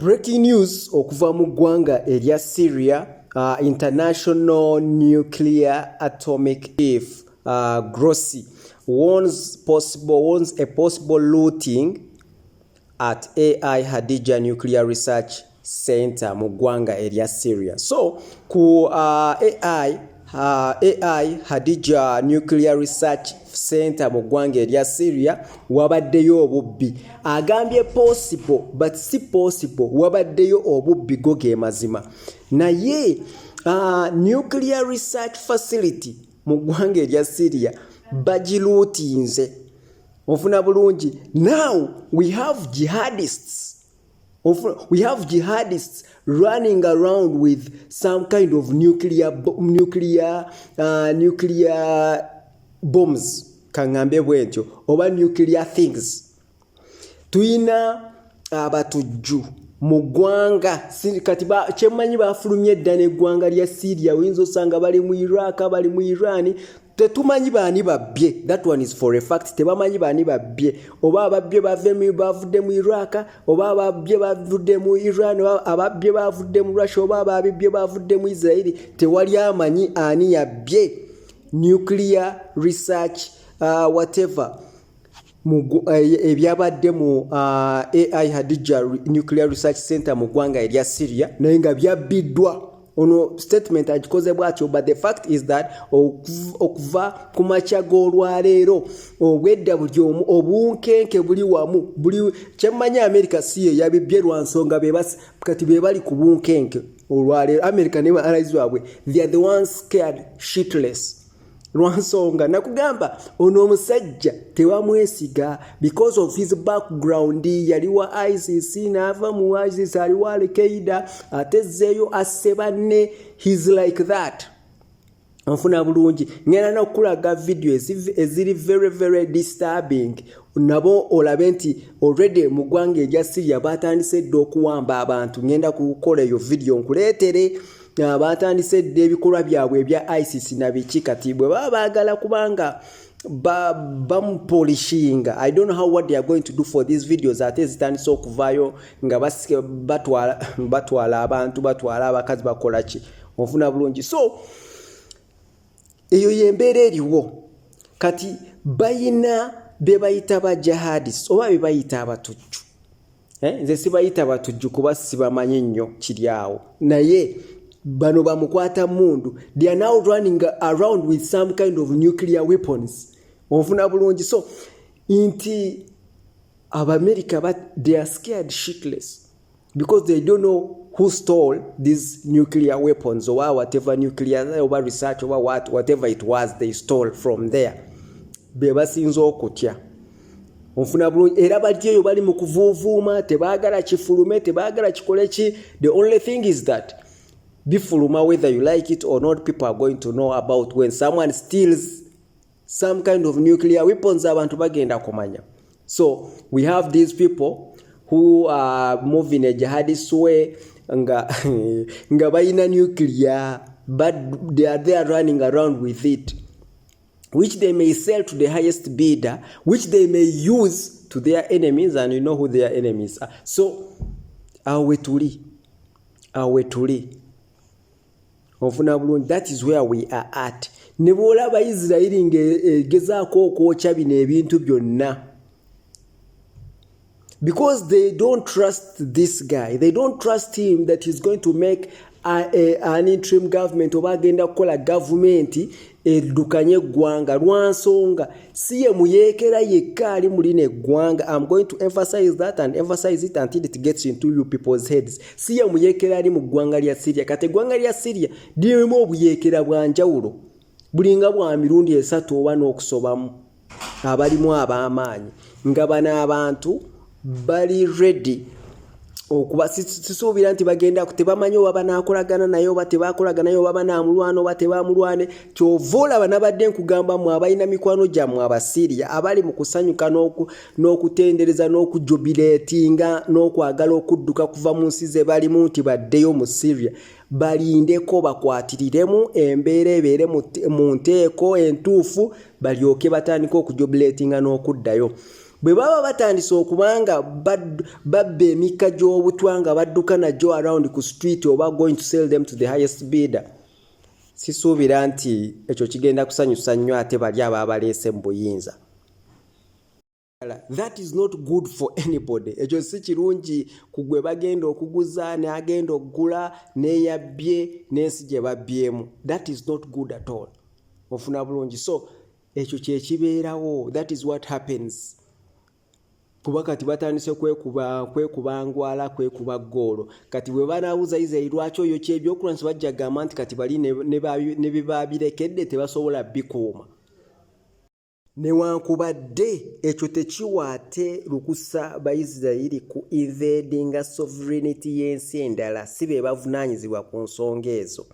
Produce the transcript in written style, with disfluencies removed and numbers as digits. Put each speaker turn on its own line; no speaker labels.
Breaking news okuva mu ggwanga erya Syria. International Nuclear Atomic Chief Grossi warns a possible looting at AI Hadija Nuclear Research Center mu ggwanga erya Syria. So ku AI Hadija Nuclear Research Center mu ggwanga erya Syria wabaddeyo obubbi. Agambye possible but si possible, wabaddeyo obubbi go ge mazima. Naye nuclear research facility mu ggwanga erya Syria bagiluutinze. Ofuna bulungi. Now we have jihadists. We have jihadists running around with some kind of nuclear bombs, kangambe bwetyo, oba nuclear things. Tuina abatujju mu ggwanga kati kyemanyi bafulumye dda n'eggwanga lya Syria, oyinza osanga bali mu Iraq, bali mu Iran. Tetumanyi baani babbye. That one is for a fact. Tebamanyi baani babbye. Oba ababbye bavudde mu Iraq, oba ababbye bavudde mu Iran, oba ababbye bavudde mu Russia, oba ababbye bavudde mu Israel. Tewali amanyi ani yabbye. Nuclear research whatever ebyabadde mu AI Hadija Nuclear Research Center mu ggwanga erya Syria naye nga byabbiddwa. Ono statement agikoze bwatyo, but the fact is that okuva ku makya g'olwaleero obwedda buli omu obunkenke buli wamu buli kyemmanyi America si ye yabibbye lwa nsonga kati be bali ku bunkenke olwaleero. America ne allies waabwe, they are the ones scared shitless. Lwansonga nakugamba ono omusajja tewamwesiga because of his background. Yali wa ISIS, n'ava mu ISIS ali wa Al-Qaeda, atezzeeyo asse banne. He's like that. Nfuna bulungi. Ngenda n'okulaga video eziri very very disturbing. Nabo olabe nti already mu ggwanga erya Syria batandise dda okuwamba abantu. Ngenda kukola eyo video nkuleetere. Batandise dda ebikolwa byabwe ebya ISIS na biki kati bwe baba baagala kubanga bamupolishinga. I don't know what they are going to do for these videos. Ate zitandise okuvaayo nga batwala abantu, batwala abakazi, bakola ki. Ofuna bulungi. So eyo yembeera eriwo kati bayina be bayita ba jihadists oba be bayita abatujju. Nze sibayita batujju kuba sibamanyi nnyo kiri awo, naye bano bamukwata mundu. They are now running around with some kind of nuclear weapons. Ofuna bulungi. So inti America, they are scared shitless because they don't know who stole these nuclear weapons or whatever nuclear or research or whatever it was they stole from there. Bebasinza okutya. Ofuna bulungi. Era batyeyo bali mu kuvuuvuuma, tebaagala kifulume, tebaagala kikole ki. The only thing is that bifuluma, whether you like it or not, people are going to know about when someone steals some kind of nuclear weapons. Abantu bagenda kumanya. So we have these people who are moving a jihadist way nga bayina nuclear, but they are there running around with it, which they may sell to the highest bidder, which they may use to their enemies, and you know who their enemies are. So awe tuli ofuna bulungi. That is where we are at. Ne bwolaba Israeli ngegezaako okwokya bino ebintu byonna, because they don't trust this guy. They don't trust him that he's going to make an interim government oba agenda kukola gavumenti eddukanye eggwanga. Lwansonga si ye muyeekera yekka ali mu lino eggwanga. I'm going to emphasize that and emphasize it until it gets into you people's heads. Si ye muyeekera ali mu ggwanga lya Syria. Kati eggwanga lya Syria lirimu obuyeekera bwa njawulo bulinga bwa mirundi 3 oba n'okusobamu abalimu ab'amaanyi nga bano abantu bali ready okuba sisuubira nti bagenda tebamanyi oba banaakolagana naye oba tebaakolagana naye oba banaamulwana oba tebamulwane. Kyova olaba nabadde nkugamba mu abalina mikwano gyammwe Abasiria abali mu kusanyuka n'okutendereza n'okujubileetinga n'okwagala okudduka kuva mu nsi ze balimu nti baddeyo mu Syria. Balindeko bakwatiriremu embeera ebeere mu nteeko entuufu balyoke batandika okujubileetinga n'okuddayo. bwe baba batandise okubanga babba emikka gy'obutwa nga badduka najjo around ku street oba going to sell them to the highest bidder, sisuubira nti ekyo kigenda kusanyusa nnyo ate bali ababaleese mu buyinza. That is not good for anybody. Ekyo si kirungi ku gwe bagenda okuguza n'agenda okugula n'eyabbye n'ensi gye babbyemu. That is not good at all. Ofuna bulungi. So ekyo kye kibeerawo. That is what happens. Kuba kati batandise kwekuba ngwala, kwekuba ggoolo. Kati bwe banaabuuza Israel lwaki oyo ky'ebyokulwanyisa bajja gamba nti kati bali ne bibaabirekedde tebasobola bikuuma. Newankubadde ekyo tekiwaate lukusa Bayisirayiri ku invadinga sovereignty y'ensi endala, si be bavunaanyizibwa ku nsonga ezo.